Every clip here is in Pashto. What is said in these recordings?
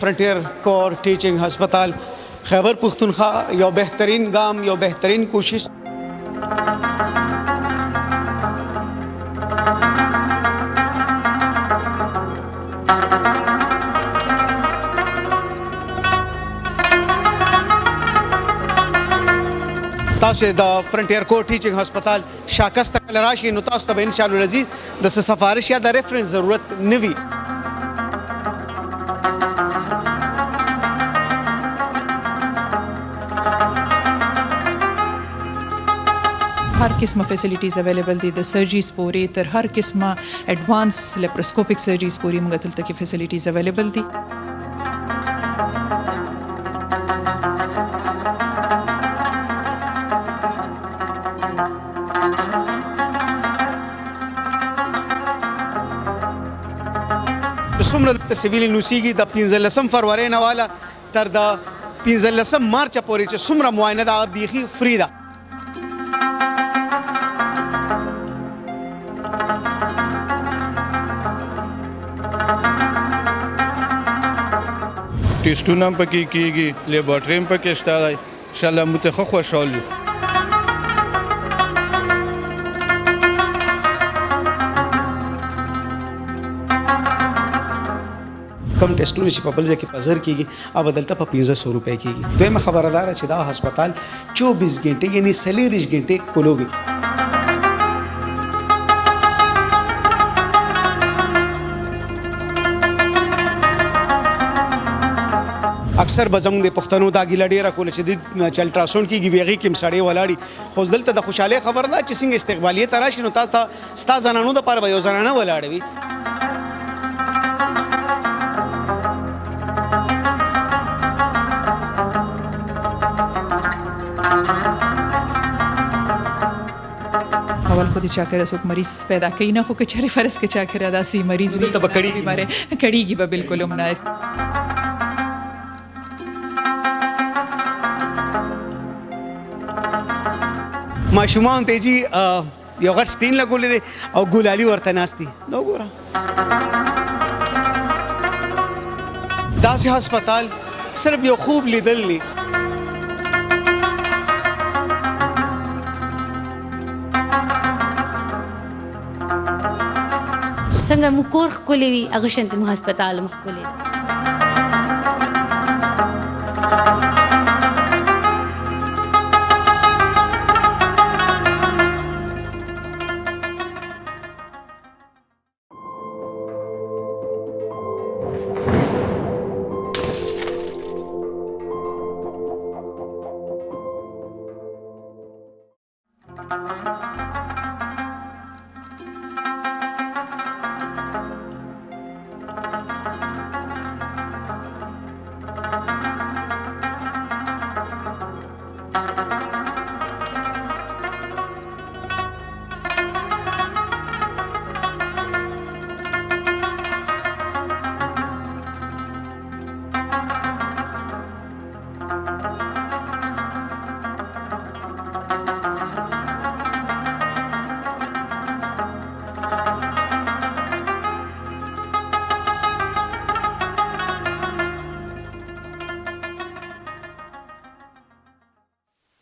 فرنټیر کور ټیچینګ هسپتال خیبر پختونخوا یو بهترین ګام یو بهترین کوشش تاسو د فرنټیر کور ټیچینګ هسپتال شاکس ته کله راشئ نو تاسو ته به انشاءالله العزیز د څه سفارش یا د ریفرنس ضرورت نه وي. هر قسمه فیسیلیټیز اویلیبل دي د سرجریز پورې تر هر قسمه اډوانس لیپروسکوپیک سرجریز پورې موږ دلته کې فیسیلیټیز اویلیبل دي. څومره د سیویل نوسیږي د 15 فروری نه والا تر د 15 مارچ پورې چې څومره معاینه ده بیخي فری ده. ټیسټونه هم پکې کېږي لیبارټري هم پکې شته دی انشاءالله موږ ته ښه خوشحال یو. کم ټیسټونه چې په بل ځای کې په 1000 کېږي هغه دلته په 1500 روپۍ کېږي. دویمه خبره دا چې دا هسپتال 24 غنټې یعنی 40 غنټې کولو وي. اکثر به زموږ د پښتنو دا ګیله ډېره کوله چې چې الټراساونډ کېږي وي هغې کې هم سړی ولاړي خو دلته د خوشحالۍ خبر ده چې څنګه استقبالیې ته راشي نو تا ته ستا زنانو دپاره به یو زنانه ولاړه وي. اول خو د چا کره څوک مریض پیدا کوي نه خو که چېرې فرض که چا کره داسې مریض وي دلته به کړېږي کړېږي به بلکل هم نه. ماشومان ته جي یو غټ سکرین لګولی دی او ګلالي ورته ناست دي. دا وګوره داسې هسپتال صرف یو خوب لیدل دی. څنګه مو کور ښکلی وي هغه شانتې مو هسپتال هم ښکلی دی.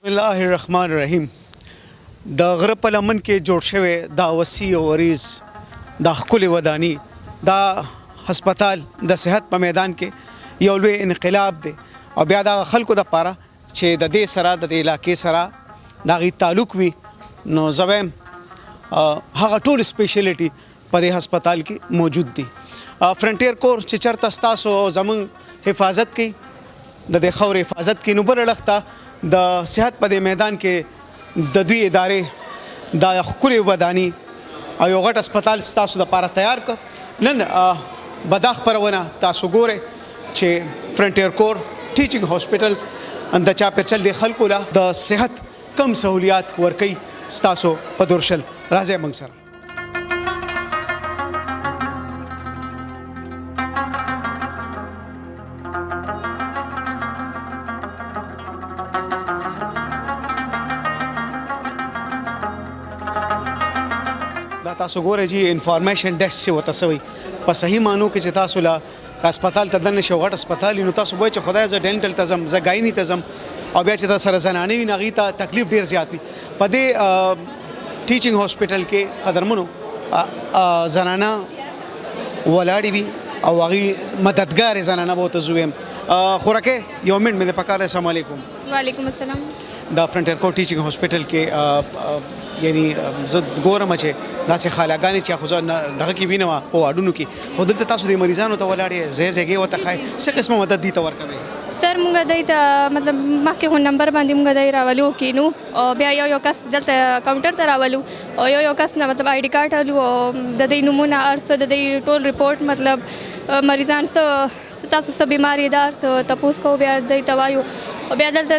بسم الله الرحمن الرحیم. د غره په لمن کې جوړ شوی دا وسیع او عریض دا ښکلې وداني دا هسپتال د صحت په میدان کې یو لوی انقلاب دی او بیا د خلکو دپاره چې د دې سره د دې علاقې سره د هغې تعلق وي نو زه به هغه ټول سپیشلیټي په دې هسپتال کې موجود دي. فرنټیر کور چې چېرته ستاسو زموږ حفاظت کوي د دې خاورې حفاظت کوي نو بل اړخ ته د صحت په دې میدان کې د دوی ادارې دا ښکلې وداني او یو غټ هسپتال ستاسو دپاره تیار کړ. نن به دا خپرونه تاسو ګورئ چې فرنټیر کور ټیچینګ هاسپټل د چاپېرچل د خلکو له د صحت کم سهولیات ورکوي ستاسو په دورشل. راځئ موږ سره. دا تاسو ګورئ چې انفارمیشن ډیسک چې ورته سوی په صحیح معنو کې چې تاسو له هسپتال ته دنه شو غټ هسپتال نو تاسو وایئ چې خدای ز ډینټل ته ځم ز ګایني ته ځم او بیا چې تاسو سره زنانه وي نغې ته تکلیف ډیر زیات وي په دې ټیچینګ هاسپټل کې قدرمنو زنانه ولاړې وي او هغې مددګار زنانه به ورته زه ویم خوراکې یو منټ مې د پکار دی. السلام علیکم. وعلیکم السلام. دا فرنټیر کوټ ټیچینګ هاسپټل کې یعنی زه ګورم چې داسې خالاګانې چې خو زه دغه کې وینم په واډونو کې خو دلته تاسو د مریضانو ته ولاړې ځای ځایګې ورته ښایي څه قسمه مدد دې ته ورکوئ؟ سر مونږ دای ته مطلب مخکې خو نمبر باندې مونږ دای راولو کینو او بیا یو کس دلته کاونټر ته راولو او یو کس نه مطلب آی ډي کارت الو او د دې نمونه ارسو د دې ټول ریپورت مطلب مریضان تاسو څه بیماری دار څه تپوس کو بیا دای ته وایو او بیا دلته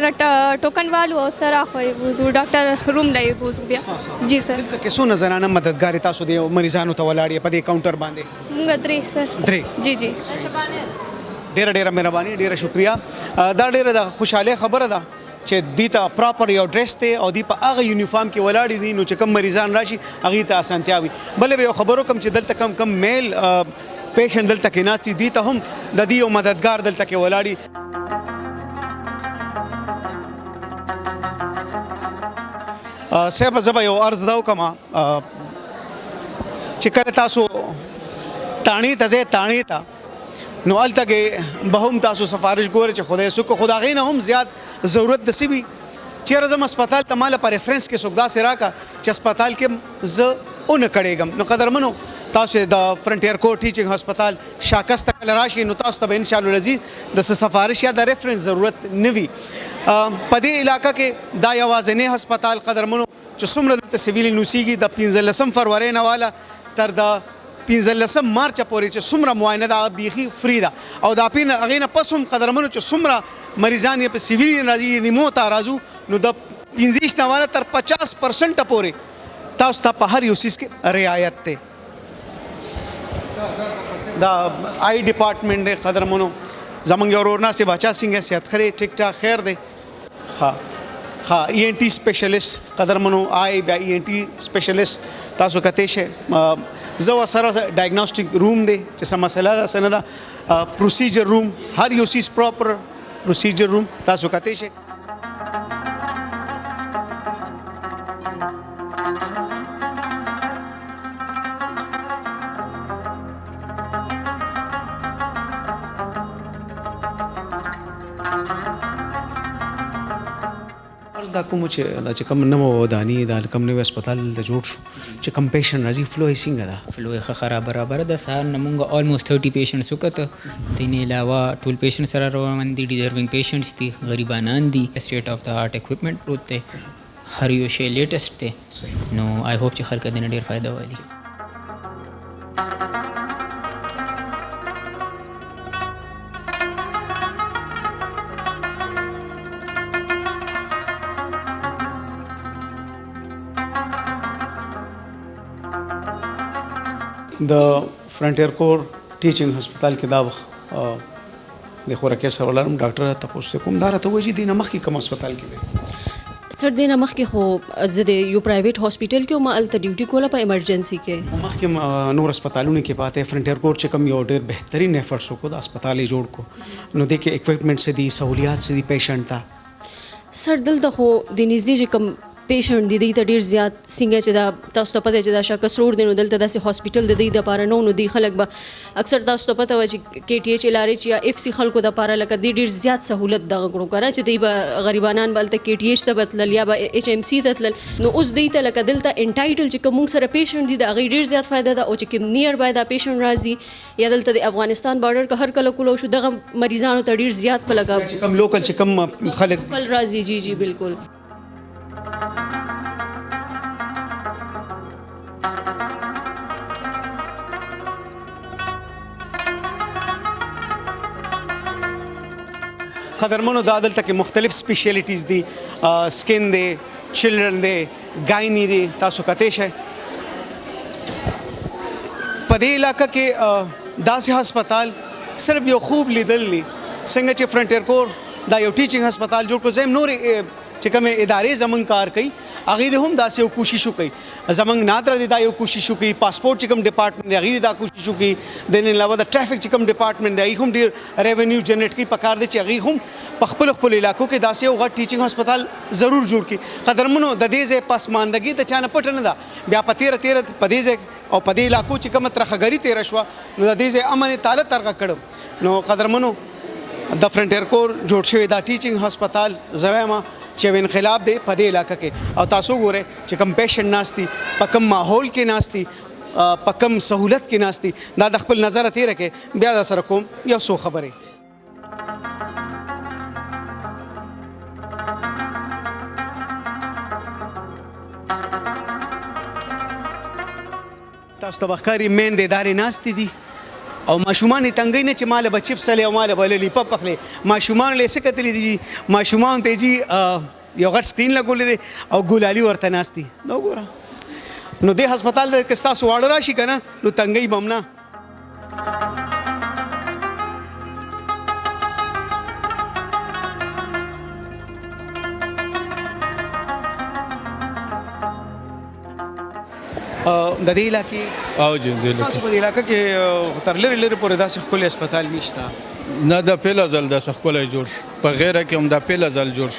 ټوکن والو او سره خو وزو ډاکټر روم لای وزو بیا. جی سر. دلته کې څونه زنانه مددګارې تاسو د مریضانو ته ولاړې په دې کاونټر باندې؟ مونږ درې سر. درې. جی جی. ډیره مهرباني ډیره شکریا. دا ډیره د خوشاله خبره ده چې دوی ته پراپر یو ډریس دی او دوی په هغه یونیفارم کې ولاړې دي نو چې کم مریضان راشي هغې ته اسانتیا وي. بلې به یو خبرو کوم چې دلته کم میل پیشنټ دلته کې ناست دي ته هم د دې یو مددګار دلته کې ولاړي. صاحب زه به یو عرض دا وکړم چې کله تاسو تاڼې ته ځئ تاڼې ته نو هلته کې به هم تاسو سفارش ګورئ چې خدای څوک خو د هغې نه هم زیات ضرورت د څه وي چېرې زم هسپتال ته ماله په ریفرنس کې څوک داسې راکړه چې هسپتال کې زه ونه کړېږم. نو قدرمنو تاسو د فرنټیر کوټ ټیچینګ هسپتال شاکس ته کله راشئ نو تاسو ته به انشاءالله العزیز د څه سفارش یا د ریفرنس ضرورت نه وي. په دې علاقه کې دا یوازینی هسپتال قدرمنو چې څومره دلته سیویل نوسیږي د 15 فروری نه واله تر د 15 مارچ پورې چې څومره معاینه ده بیخي فری ده او د هغې نه پس هم قدرمنو چې څومره مریضان یې په سیویل راځي ریمو ته راځو نو د 15 نه واله تر 50% پورې تاسو ته په هر یو څیز کې رعایت دی. دا آی ډپارټمنټ دی قدرمنو زمونږ یو ورور ناست باچا څنګه صحت خرې ټیک ټاک خیر دی. ها ای این ټي سپیشلیست قدرمنو آی بیا ای این ټي سپیشلیست تاسو کتی شئ زه ورسره ډایګنوسټیک روم دی چې څه مسله ده څه نه ده پروسیجر روم هر یو څیز پراپر پروسیجر روم تاسو کتی شئ. دا کوم چې کوم نوو وداني دا کوم نوی هسپتال د جوړ شو چې کوم پیشنټ راځي فلو یې څنګه ده؟ فلو یې ښه خراب برابر ده. سهار نه مونږ آلموسټ 30 پیشنټس وکته دې علاوه ټول پیشنټ سره روان دي ډیزروینګ پیشنټس دي غریبانان دي سټیټ اف د آرټ اکوپمنټ پروت دی هر یو شی لیټسټ دی نو آی هوپ چې خلک دې نه ډېر فایده والي. د فرنټیر کوټ ټیچینګ هسپتال کې دا د خوراکي سره ولرم ډاکټر تاسو کوم دا راته وایي دې نه مخکې کوم هسپتال کې دی؟ سر دې نه مخکې خو زه د یو پرایویټ هاسپټل کې ما هلته ډیوټي کوله په ایمرجنسي کې. مخکې نور هسپتالونو کې پاتې فرنټیر کوټ چې کوم یو ډېر بهترین ایفرټس وکړو د هسپتال یې جوړ کړو نو دې کې اکوپمنټ څه دي سہولیات څه دي پیشنټ ته؟ سر دلته خو د نږدې چې کوم پیشنټ دی ته ډیر زیات څنګه چې دا تاسو ته پته چې دا شاکس روډ دی نو دلته داسې هاسپټل د دې دپاره نه نو دی خلک به اکثر تاسو ته پته وه چې کې ټي ایچ لارې چې یا اف سی خلکو دپاره لکه دی ډیر زیات سهولت دغه کړو که چې دی به غریبانان به هلته کې ټي ایچ ته به تلل یا به ایچ ایم سی ته تلل نو اوس دی ته لکه دلته انټایټل چې کوم موږ سره پیشنټ دي د هغې ډیر زیات فایده ده او چې کوم نیئر بای دا پیشنټ راځي یا دلته د افغانستان بارډر که هر کله کولو شو دغه مریضانو ته ډیر زیات په لګه کوم لوکل چې کوم خلک راځي. جی جی بالکل. قدرمنو دا دلته کې مختلف سپیشلیټیز دي سکن دی چلډرن دی ګایني دی تاسو کتی شئ. په دې علاقه کې داسې هسپتال صرف یو خوب لیدل دي څنګه چې فرنټیر کوټ دا یو ټیچینګ هسپتال جوړ کړو زم نور چې کومه ادارې زمونږ کار کوي هغه د هم داسې یو کوشش وکړي زمونږ نادر د دا یو کوشش وکړي پاسپورت چې کوم ډپارټمنټ هغه دا کوشش وکړي د نه علاوه د ټرافیک چې کوم ډپارټمنټ دی هم ډیر ریونیو جنریټ کوي پکار دي چې هغه هم په خپل علاقو کې داسې یو غټ ټیچینګ هسپتال ضرور جوړ کړي قدرمنو د دې ځای پسماندګي د چانه پټ نه ده بیا په تیر په دې ځای او په دې علاقو چې کوم ترخګری تیر شو نو د دې ځای امن تعالی ترغه کړو نو قدرمنو د فرنټیر کور جوړ شوی دا ټیچینګ هسپتال زویما چې انقلاب دی په دې علاقې کې او تاسو ګورئ چې کم پیشنټ ناشتي په کم ماحول کې ناشتي په کم سہولت کې ناشتي دا د خپل نظر تیر کې بیا د سره کوم یو څو خبرې تاسو ته بخاري مین د ادارې ناشتي دي او ماشومان تنګي نه چې مال بچپ سره او مال بللی پخله ماشومان له څه کتلی دي ماشومان ته جی یو غټ سکرین لګولې دي او ګولالي ورته ناشتي نو ګوره نو د هسپتال د کستا سواړ راشي کنه نو تنګي بمنا د دې علاقې او جی تاسو په دې علاقې کې تر لري پورې داسې خپل هسپتال نشته نه د پیل ازل د سخولای جوړ په غیره کې هم د پیل ازل جوړ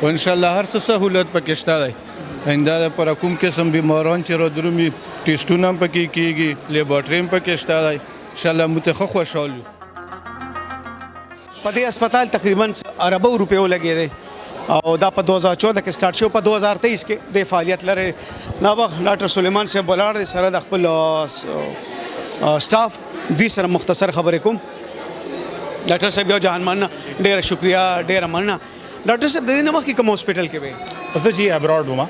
او ان شاء الله هر څه سہولت پکې شته دی انده پر کوم قسم بیماران چې را درومي ټیسټونه هم پکې کیږي لیبارټري هم پکې شته دی ان شاء الله متخ خوشاله په دې هسپتال تقریبا اربو روپیو لګي دي او دا په 2014 کې سٹارټ شو په 2023 کې د فعالیت لري نو ډاکټر سلیمان صاحب بولار دي سره د خپل سټاف دوی سره مختصر خبرې کوم ډاکټر صاحب یو جهان مننه ډېر شکریا ډېر مننه ډاکټر صاحب د دې نمخ کې کوم هسپتال کې وي زه جی ابراډ وم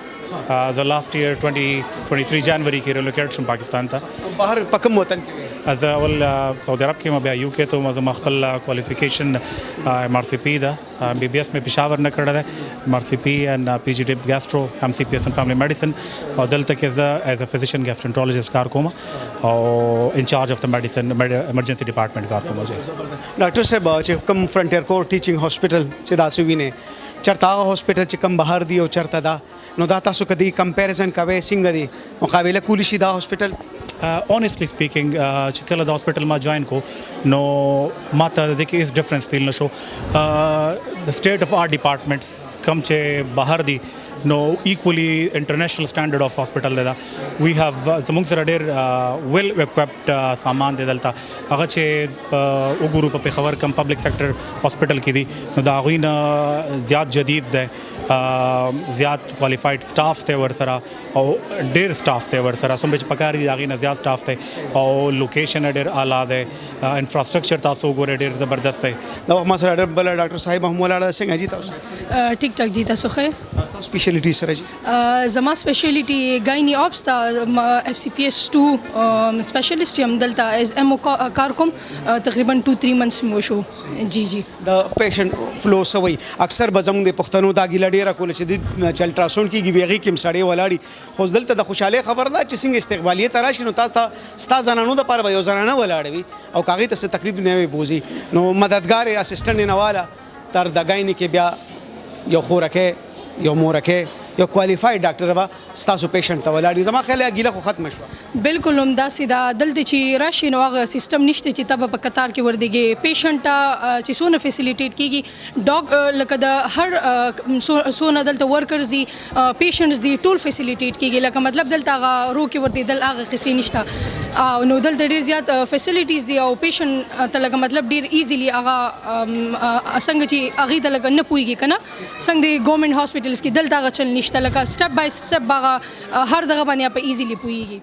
the last year 2023 جنوري کې ریلوکیټ شوم پاکستان ته بهر په کوم وطن کې وي از اول سعودي عرب کې ما بیا یو کې ته ما خپل کوالیفیکیشن ام آر سی پی دا بی بی ایس مې پېښور نه کړی دی ام آر سی پی ان پی جی ډی ګاسترو ام سی پی ایس ان فیملی میډیسن او دلته کې زه ایز ا فزیشن ګاسټرنټرولوژیست کار کوم او ان چارج اف د میډیسن ایمرجنسي ډپارټمنټ کار کوم ډاکټر صاحب چې کوم فرنټیر کور ټیچینګ هسپتال چې تاسو وینئ چرته هسپتال چې کوم بهر دی او چرته دا نو دا تاسو کدی کمپیریزن کوي څنګه دی مقابله کولی شي دا هسپتال honestly speaking چې کله د هسپتال ما جوائن کو نو ماته د کې اس ډیفرنس فیل نشو د سټیټ اف آرټ ډپارټمنټس کم چې بهر دي نو ایکولی انټرنیشنل سټانډرډ اف هسپتال دا وی هاف زموږ سره ډېر ویل اکوپډ سامان دی دلته هغه چې وګورو په پېښور کم پبلک سیکټر هسپتال کې دي نو دا غوی نه زیات جدید دی زیات کوالیفاید سټاف ته ور سره او ډېر سټاف ته ور سره سم چې پکار دي هغه نه زیات سټاف ته او لوکیشن ډېر اعلی دی انفراستراکچر تاسو ګوره ډېر زبردست دی دا ما سره بل ډاکټر صاحب هم ولاړ څنګه جی تاسو ټیک ټاک جی تاسو ښه تاسو سپیشلیټی سره جی زما سپیشلیټي گاینی اوپس تا اف سی پی ایس 2 سپیشلیسټ یم دلته از ام او کار کوم تقریبا 2-3 منثs مو شو جی جی د پیشنټ فلو سوي اکثر بزم د پښتنو دا ګیلډي را کول چې د الټراساوند کیږي ویغي کوم سړی ولاړی خو دلته د خوشاله خبر ده چې څنګه استقبالیه تراشي نو تاسو ستا زنانو د پر یو زنانه ولاړ وي او کاغی ته تکلیف نه وي بوزي نو مددگار اسسټنټ نه والا تر د غایني کې بیا یو خورکه یو مورکه یو کوالیفاید ډاکټر با ستاسو پیشنټ ته ولاړ زما خیال ګیله خو ختم شو بالکل هم دا سیدا دلته چې راشي نو هغه سیستم نشته چې تب په قطار کې وردیږي پیشنټ چې سونه فیسیلیټیټ کیږي ډاګ لکه د هر سونه دلته ورکرز دي پیشنټس دي ټول فیسیلیټیټ کیږي لکه مطلب دلته هغه رو کې وردیدل هغه قصې نشته او نو دلته ډیر زیات فیسیلیټیز دي او پیشنټ ته لکه مطلب ډیر ایزیلی هغه څنګه چې هغه د لګ نه پويږي کنه څنګه د ګورنمنت هاسپټلز کې دلته هغه چل نشته لکه سټپ بای سټپ هغه هر دغه باندې په ایزیلی پويږي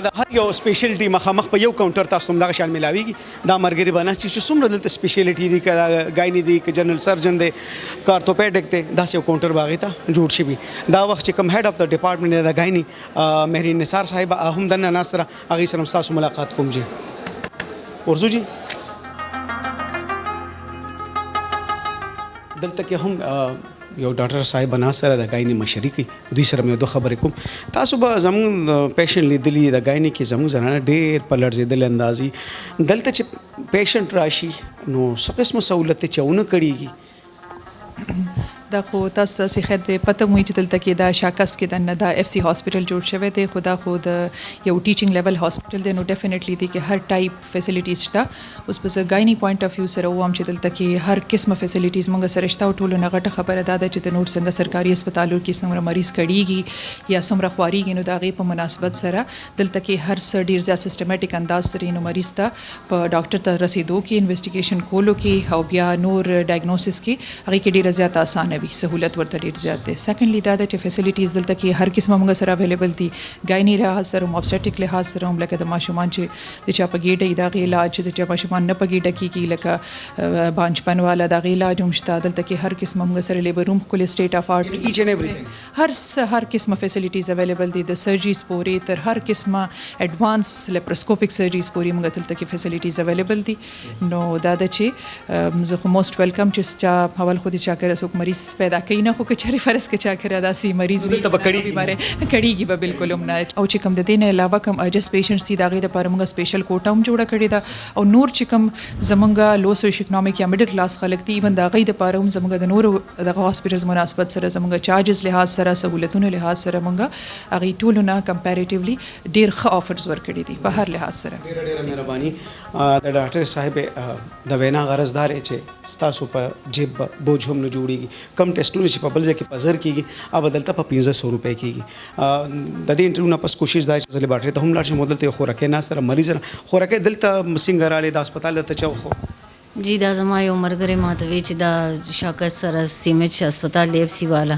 دا هر یو سپیشلیټي مخامخ په یو کاونټر تاسو هم دغه شان ملاويږي دا مرګري بنا چې څومره دلته سپیشلیټي دي ک غایني دي ک جنرال سرجن دي ک ارتوپیډک دي دا یو کاونټر باغی ته جوړ شي دا وخت چې کوم هیډ اف د ډپارټمنټ د غایني مهرین نثار صاحب هم د ناس سره هغه سره تاسو ملاقات کوم جی ورزو جی دلته کې هم یو ډاکټر صاحب بنا سره د غایني مشري کوي دوی سره مې دوه خبرې کوم تاسو به زموږ پیشنټ لیدلی د غایني کې زموږ زنانه ډېر په لړزېدل اندازي دلته چې پیشنټ راشي نو څه قسمه سہولت چې ونه کړيږي دا خو تاسو ته خیر دی پته مو چې دلته کې دا شاکس کې د نه دا اف سی هاسپټل جوړ شوی دی خدا خو د یو ټیچینګ لیول هاسپټل دی نو ډیفینیټلی دی کې هر ټایپ فیسیلیټیز شته اوس په غایني پوینټ اف ویو سره وام چې دلته کې هر قسمه فیسیلیټیز مونږ سره شته او ټولو نه غټه خبره ده چې د نور څنګه سرکاري هسپتالو کې څومره مریض کړيږي یا څومره خواريږي نو دا غي په مناسبت سره دلته کې هر څه ډیر زیات سیستماتیک انداز سره نو مریض ته په ډاکټر ته رسیدو کې انویسټیګیشن کولو کې او بیا نور ډایګنوسس کې هغه کې ډیره زیات اسانه وي سہولت ورته ډیر زیات دی سیکنډلی دا د فیسیلیټیز دلته کې هر قسمه موږ سره اویلیبل دي غایني لحاظ سره اوبسټیک لحاظ سره هم لکه د ماشومان چې د چا په ګیډه دا غي علاج د چا ماشومان نه په ګیډه کې لکه بانچپن والا دا غي علاج هم شته دلته کې هر قسمه موږ سره لیبر روم کول سټیټ اف ارټ ایچ اینڈ ایوریثینګ هر قسمه فیسیلیټیز اویلیبل دي د سرجریز پورې تر هر قسمه اډوانس لیپروسکوپیک سرجریز پورې موږ دلته کې فیسیلیټیز اویلیبل دي نو دا د چې زه خو موست ویلکم چې چا حوال خو دي چا کړه څوک مریض پیدا کوي نه خو کچاري فرض کې چا کړه داسي مریض وي بیماره کړيږي به بالکل هم نه او چې کوم د دې نه علاوه کوم اجس پیشنټس دي دا غي د لپاره موږ سپیشل کوټه هم جوړه کړې ده او نور چې کوم زمونږ لو سوشل اکونومیک یا میډل کلاس خلک دي ایون دا غي د لپاره هم زمونږ د نور د هاسپټلز مناسبت سره زمونږ چارجز لحاظ سره سہولتونو لحاظ سره موږ هغه ټول نه کمپیریټیولی ډیر ښه افرز ورکړي دي په هر لحاظ سره ډیره مهرباني د ډاکټر صاحب د وینا غرضدار چې ستاسو په جیب بوج هم نه جوړیږي کم ټیسټونه چې په بل ځای کې په زر کېږي او بدلته په 1500 روپۍ کېږي د دې انټرویو نه پس کوشش دا چې زه لیبارټري ته هم لاړ شم دلته خوراکي نه سره مریض خوراکي دلته څنګه راړې د هسپتال ته چاو خو جی دا زما یو مرګره ماته وی چې دا شاکس سره سیمټ هسپتال دی اف سی والا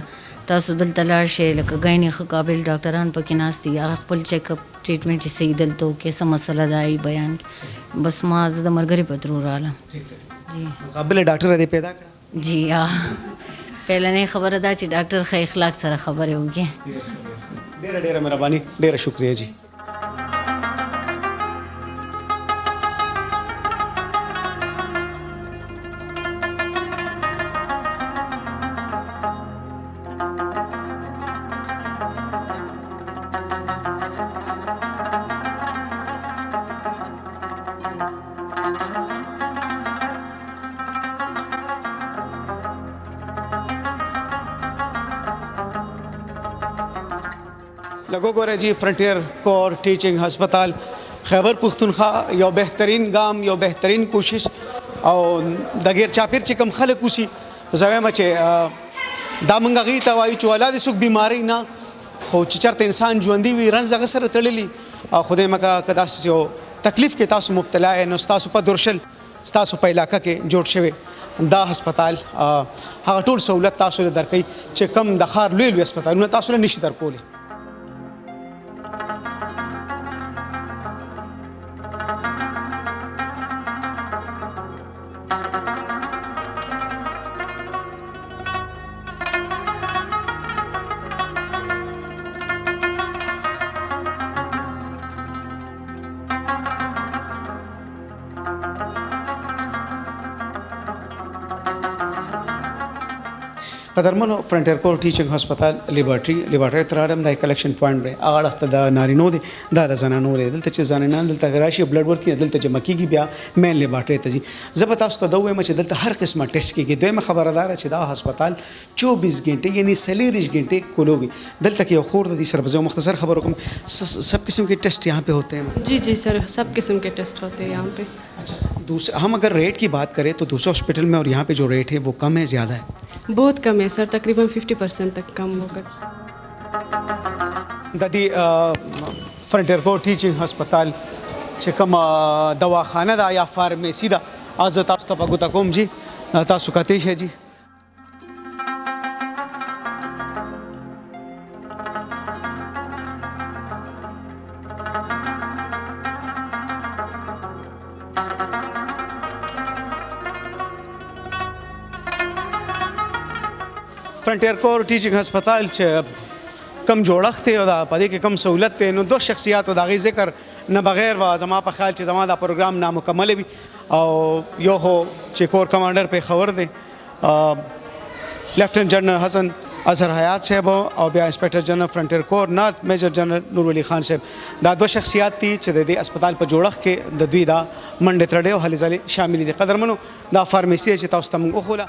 تاسو دلته لاړ شئ لکه غایني خو قابل ډاکټران پکې ناستي هغه خپل چیک اپ ټریټمنټ یې صحیح دلته کې څه مسله ده ای بیان بس ما زه د مرګري په ترور رااله جی قابل ډاکټر دې پیدا کړ جی پهلنې خبره ده چې ډاکټر ښه اخلاق سره خبرې وکړي ډیره مهرباني ډیره شکریہ جی لګو ګوره جی فرنټیر کور ټیچینګ هسپتال خیبر پختونخوا یو بهترین ګام یو بهترین کوشش او د غیر چاپیر چې کم خلک وسی زویم چې دا مونږ غي ته وایو چې اولاد څوک بیماری نه خو چې چرته انسان ژوندۍ وي رنځ سره تړلی او خدای مکه کدا یو تکلیف کې تاسو مبتلا نو تاسو په درشل تاسو په علاقہ کې جوړ شوی دا هسپتال هغه ټول سہولت تاسو له درکې چې کم د خار لوی هسپتالونه تاسو له نشي درکولې قدرمنو فرنټیر کور ټیچینګ هسپتال لیبارټري تراړم د کلیکشن پوینټ دی هغه وخت د نارینو دی د زنانو دی دلته چې زنانان دلته راشي بلډ ورک دلته چې مکیږي بیا مین لیبارټري ته ځي زه به تاسو ته دا وایم چې دلته هر قسمه ټیسټ کیږي دویمه خبردار چې دا هسپتال 24 غنټه یعنی 40 غنټه کولوږي دلته کې یو خور د دې سره به مختصر خبر وکم سب قسم के टेस्ट यहाँ पे होते हैं जी जी सर सब किस्म के टेस्ट होते हैं यहाँ पे अच्छा हम अगर रेट की बात करें तो दूसरे हॉस्पिटल में और यहाँ पे जो रेट है वो कम है ज़्यादा है बहुत कम है सर तकरीबन 50% तक कम होकर दादी फ्रंटियर को टीचिंग हस्पताल چې کوم دواخانه ده یا فارمیسی ده از تاسو ته پګو تا کوم جی تاسو کته شي جی فرنټیر کور ټیچینګ هسپتال چې کم جوړښت دی او دا په دې کې کم سہولت دی نو دو شخصیات او د هغې ذکر نه بغیر و زما په خیال چې زما دا پروګرام نامکمل وي او یو خو چې کور کمانډر پېښور دی لیفټننټ جنرال حسن اظهر حیات صاحب او بیا انسپکټر جنرال فرنټیر کور نارت میجر جنرال نور ولی خان صاحب دا دوه شخصیات دي چې د دې هسپتال په جوړښت کې د دوی دا منډې ترړې او هلې ځلې شامل دي. قدرمنو دا فارمیسي چې تاسو ته موږ وښوله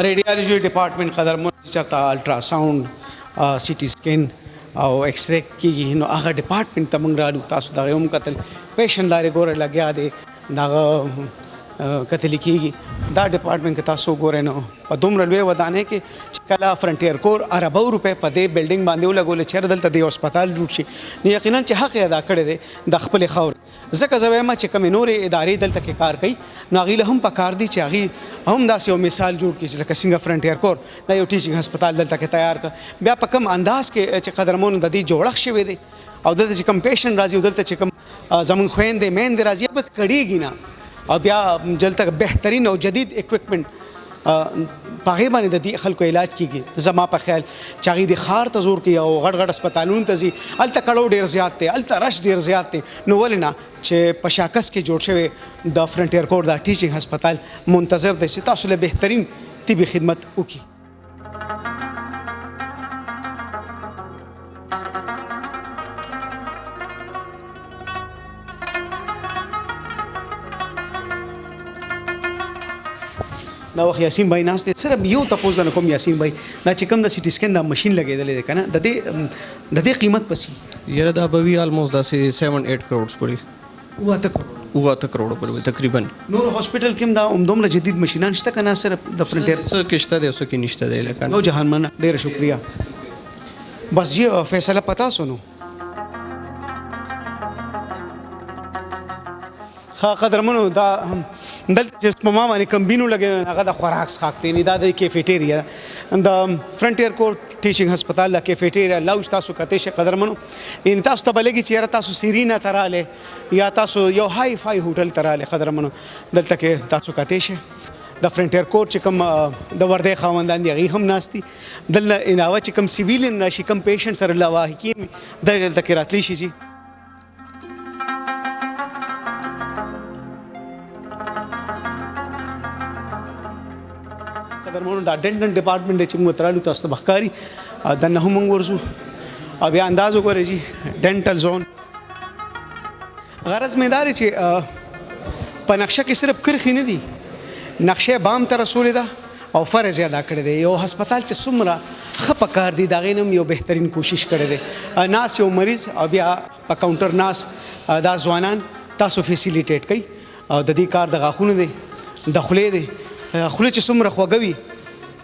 ریډیالوجي ډپارټمنټ قدرمنو چې چېرته الټراساونډ سی ټي سکین او ایکس رے کېږي نو هغه ډپارټمنټ ته موږ رالو. تاسو دغه هم کتل پیشنټ لارې ګوره لګیا دی دغه کتل کېږي دا ډپارټمنټ کې تاسو ګورئ نو په دومره لوی ودانۍ کې چې کله فرنټیر کور اربو روپۍ په دې بلډینګ باندې ولګولې چېرې دلته د یو هسپتال جوړ شي نو یقینا چې حق یې ادا کړی دی د خپلې خاورې. ځکه زه وایم چې کومې نورې ادارې دلته کې کار کوي نو هغوی له هم پکار دي چې هغوی هم داسې یو مثال جوړ کړي چې لکه څنګه فرنټیر کور دا یو ټیچنګ هسپتال دلته کې تیار کړ بیا په کوم انداز کې چې قدرمنو د دې جوړښت شوی دی او دلته چې کوم پیشنټ راځي او دلته چې کوم زموږ خویندې میندې راځي به کړېږي نه او بیا دلته بهترین او جدید اکوپمنټ په هغې باندې د دې خلکو علاج کېږي. زما په خیال چې هغوی د ښار ته زور کوي او غټ غټ هسپتالونو ته ځي هلته کړو ډېر زیات دی هلته رش ډېر زیات دی نو ولې نه چې په شاکس کې جوړ شوی د فرنټیر کور دا ټیچنګ هسپتال منتظر دی چې تاسو له بهترین طبي خدمت وکړي. دا وخت یاسین بھائی ناست دی صرف یو تپوس نه کوم یاسین بھائی دا چې کوم د سی ټي سکین دا ماشین لګېدلی دی که نه د دې قیمت پسې یاره دا به وي آلموسټ داسې 7-8 کروڑ پورې 8 کروڑ پورې تقریبا. نور هاسپټل کې هم دا دومره جدید ماشینان شته که نه صرف د فرنټیر څه کې شته دی او څه کې نشته دی لکه نو جهان مننه ډېره شکریه. بس جی فیصله پتا سنو ښه قدرمنو دا دلته چې سپما باندې کمبینو لګې هغه د خوراک څښاک دی دا د کیفیټیریا د فرنټیر کور ټیچنګ هسپتال د کیفیټیریا لاوج تاسو کتی شي قدرمنو ان تاسو ته بلګي چې تاسو سیرینا تراله یا تاسو یو هاي فای هوټل تراله قدرمنو دلته کې تاسو کتی شي د فرنټیر کور چې کوم د وردی خاوندان دي هغوی هم ناست دي دلته علاوه چې کوم سیویلین راشي کوم پیشنټ سره لاواحقین دلته کې راتلی شي جي. قدرمنو دا ډنټل ډپارټمنټ چې موږ ترالو تاسو ته بخکاری دنه هم موږ ورځو او بیا انداز وګورئ جی ډنټل زون غرض مې دا دی چې په نقشه کې صرف کرښې نه دي نقشه بام ته رسولې ده او فرض یې ادا کړی دی. یو هسپتال چې څومره ښه په کار دی د هغې نه هم یو بهترین کوشش کړی دی. ناس یو مریض او بیا په کاونټر ناس دا ځوانان تاسو فیسیلیټیټ کوي او د دې کار د غاښونو دی د خولې دی خوله چې څومره خوږه وي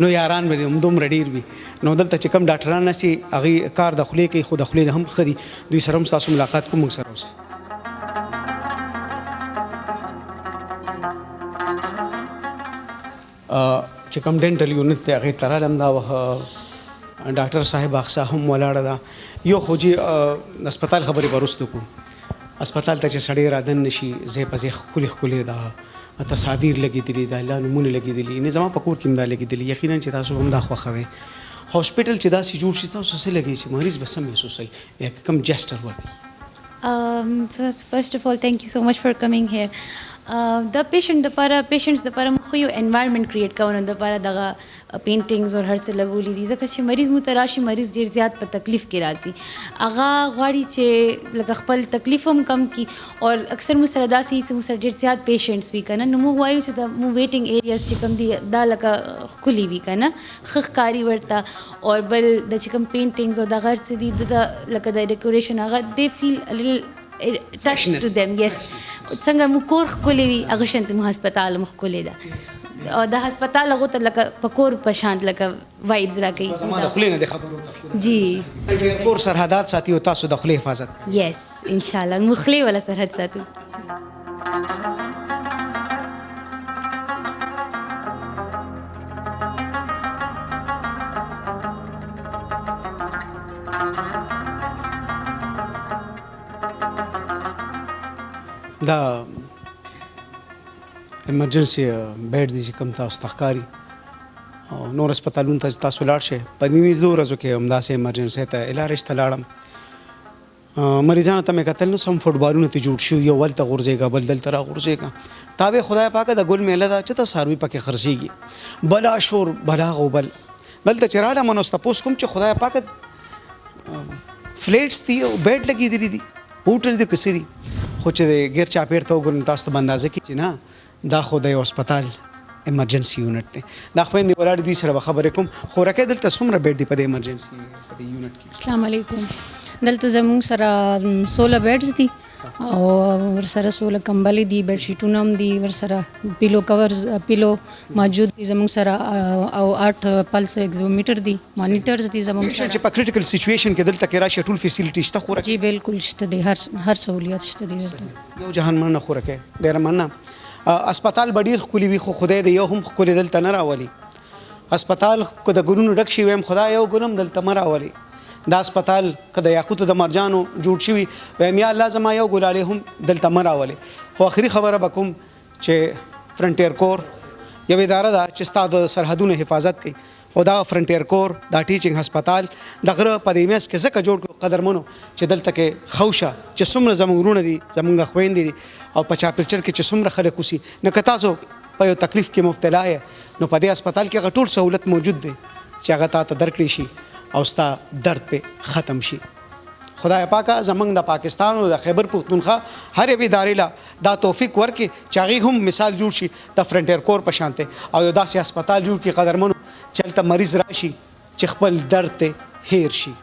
نو یاران به دومره ډېر وي نو دلته چې کوم ډاکټران نسي هغوی کار د خولې کوي خو د خولې نه هم ښه دي دوی سره هم ستاسو ملاقات کوم موږ سره اوسئ. چې کوم ډینټل یونټ دی هغې ته رالم دا وخت ډاکټر صاحب اقصا هم ولاړه ده یو خو جي هسپتال خبرې به وروسته کړو. هسپتال ته چې سړی رادن نشي ځای په ځای ښکلې ښکلې ده تصاویر لګېدلي د الله نومونه لګېدلي نه زما په کور کې هم دا لګېدلي یقینا چې تاسو هم دا خوښوئ. هاسپټل چې داسې جوړ شي تاسو څه لګي چې مریض به سم محسوسوي یا کوم جسټر وکړي. So first of all, thank you so much for coming here. The patients لپاره خو یو انوایرمنټ کریټ کوو نو دپاره دغه پینټینګز او هر څه لګولي دي ځکه چې مریض مو ته راشي مریض ډېر زیات په تکلیف کې راځي هغه غواړي چې لکه خپل تکلیف هم کم کړي او اکثر مو سره داسې چې مو سره ډېر زیات پیشنټس وي که نه نو موږ وایو چې د مو ویټینګ ایریاز چې کوم دي دا لکه ښکلي وي که نه ښه ښکاري ورته او بل د چې کوم پینټینګز او دغه هر څه دي لکه د ډیکوریشن هغه دې فیل touch to them yes څنګه مو کور ښکلی وي هغه شانتې مو هسپتال هم ښکلی ده او د هسپتال هغو ته لکه په کور په شانت لکه وایبز راکوي زما د خولې نه د خبرو جی کور سرحدات ساتي او تاسو د خولې حفاظت یس انشاءالله مو خولې والا سرحد ساتو. دا ایمرجنسي بیډ دي چې کوم تاسو ته ښکاري او نور هسپتالونو ته چې تاسو لاړ شئ په نږدې ورځو کې همداسې ایمرجنسۍ ته علاج ته لاړم مریضانو ته مې کتل نو سم فټبالونه ته جوړ شو یو ولته غورځېږه بل دلته را غورځېږه تابع خدای پاکه د ګل میله ده چې ته څاروي پکې خرڅېږي بلا شور بلا غوبل دلته چې راغلم نو تپوس کوم چې خدای پاکه فلیټس دي او بیډ لګېدلي دي هوټل دي کسې دي خو چې د غیر چاپېر ته وګورم تاسو ته به اندازه کړي چې نه دا خو د یو هسپتال ایمرجنسي یونټ دی دا خویندې ولاړې دوی سره به خبرې کوم خورکۍ دلته څومره بیډ دي په د ایمرجنسي یونټ کې السلام علیکم دلته زموږ سره 16 بیډز دي او ورسره 16 کمبلې دي بیډ شیټونه هم دي ورسره پیلو کورز پیلو موجود دي زموږ سره او 8 پلس ایگزومیټر دي مانیټرز دي زموږ سره چې په کریټیکل سچویشن کې دلته کې راشي ټول فیسیلیټي شته خورکۍ جی بالکل شته دي هر سہولیت شته دي یو جهان مننه خورکۍ ډېره مننه اسپیټال بډیر خولي وي خو خدای دې یو هم خولي دلته نه راولي اسپیټال کو د ګلونو ډک شي ويم خدای یو ګلم دلته نه راولي دا اسپیټال کده یاقوت د مرجانو جوړ شي ويم یا الله زما یو ګلاله هم دلته نه راولي خو اخري خبره بکوم چې فرنټیر کور یو اداره ده چې ستاسو سرحدونو حفاظت کوي خدا فرنټیر کور دا ټیچینګ هسپتال دغه په دې میس کې زکه جوړ قدرمنو چې دلته کې خوشه چې څومره زمونږ دي زمونږ خويندې دي او په چاپلچر کې چې څومره خلک وسی نه کتاسو په یو تکلیف کې مبتلا یې نو په دې هسپتال کې غټول سہولت موجود دي چې هغه ته درکړي شي او ستا درد په ختم شي خدای پاکه زمونږ د پاکستان او د خیبر پختونخوا هر یو ادارې لا دا توفیق ورکړي چې هغه هم مثال جوړ شي د فرنټیر کور په شانته او یو داسې هسپتال جوړ کړي قدرمنو چلته مریض راشي چې خپل درد ته هیر شي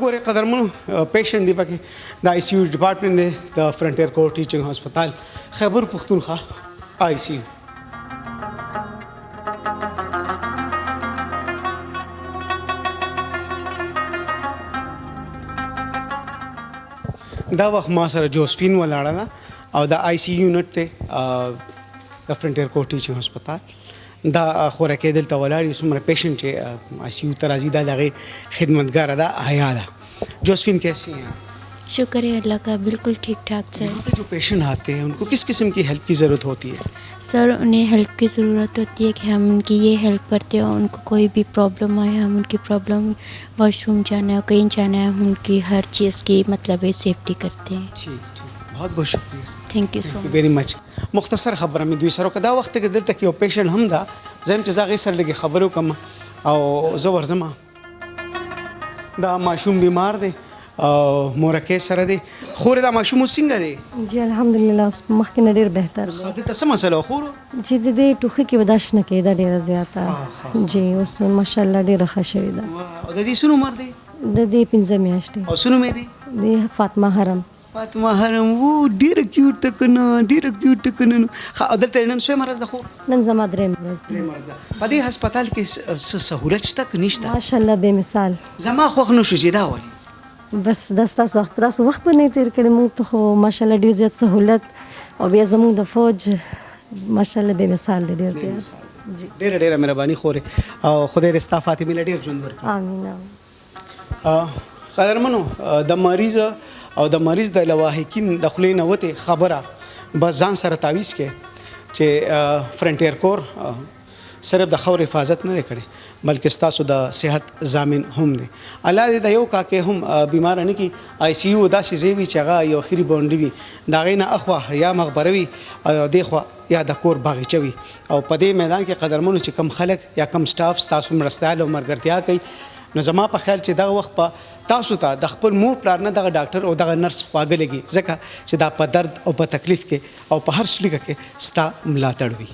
وګوره قدرمنو پیشنټ دی پکې د آی سی یو ډپارټمنټ دی د فرنټیر کور ټیچینګ هسپتال خیبر پختونخوا آی سی یو دا وخت ما سره جوزفین ولاړه ده او د آی سی یونټ ته د فرنټیر کور ټیچینګ هسپتال دا خورکۍ دلته ولاړ څومره پیشنټ چې آی سی یو ته راځي دا د هغې خدمتګاره ده حیا ده جوزفین کیسی ہیں شکر ہے اللہ کا بالکل ٹھیک ٹھاک سر جو پیشنٹ آتے ہیں ان کو کس قسم کی ہیلپ کی ضرورت ہوتی ہے سر انہیں ہیلپ کی ضرورت ہوتی ہے کہ ہم ان کی یہ ہیلپ کرتے ہیں ان کو کوئی بھی پرابلم آئے ہم ان کی پرابلم واش روم جانا ہے کہیں جانا ہے ہم ان کی ہر چیز کی مطلب سیفٹی کرتے ہیں بہت بہت شکریہ تھینک یو سو ویری مچ مختصر خبره مې دوی سره وکړه دا وخت کې دلته کې یو پیشنټ هم ده زه هم چې زه هغې سره لږې خبرې وکړم او زه ورځم دا ماشوم بیمار دی مورکۍ سره دی خورې دا ماشوم اوس څنګه دی جی الحمدلله اوس مخکې نه ډېر بهتر دی دلته څه مسله وه خورو چې د دې ټوخي کې به دا شنه کېده ډېره زیاته جی اوس ماشاءالله ډېره ښه شوې ده او د دې څونه عمر دی د دې 15 میاشتې او څه نوم یې دی د فاطمه حرم فاطمه حرم وو ډېره کیوټ ده که نه ډېره کیوټ ده که نه دلته نن څومره مرض ده خو نن زما درېیم ورځ ده په دې هسپتال کې څه سهولت شته که نشته ماشاءالله بې مثال زما خوښ نه شو چې دا ولې بس دا ستاسو وخت په داسې وخت به نه تېر کړی موږ ته خو ماشاءالله ډېر زیات سهولت او بیا زموږ د فوج ماشاءالله بې مثال دی ډېر زیات ډېره ډېره مهرباني خورې او خدای دې ستا فاطمې له ډېر ژوند ورکړي امین قدرمنو د مریض او د مریض د لواحقین د خولې نه وتې خبره بس ځان سره تعویض کې چې فرنټیر کور صرف د خاورې حفاظت نه دی کړی بلکې ستاسو د صحت ضامن هم دی الله دې د یو کاکې هم بیماره نه کړي آی سی یو داسې ځای وي چې هغه یو اخري باونډري وي د هغې نه اخوا یا مغبره وي او دې خوا یا د کور باغچه وي او په دې میدان کې قدرمنو چې کم خلک یا کم سټاف ستاسو مرستیال او ملګرتیا کوي نو زما په خیال چې دغه وخت په تاسو ته د خپل مور پلار نه دغه ډاکټر او دغه نرس خواږه لګي ځکه چې دا په درد او په تکلیف کې او په هر شلیکه کې ستا ملاتړ وي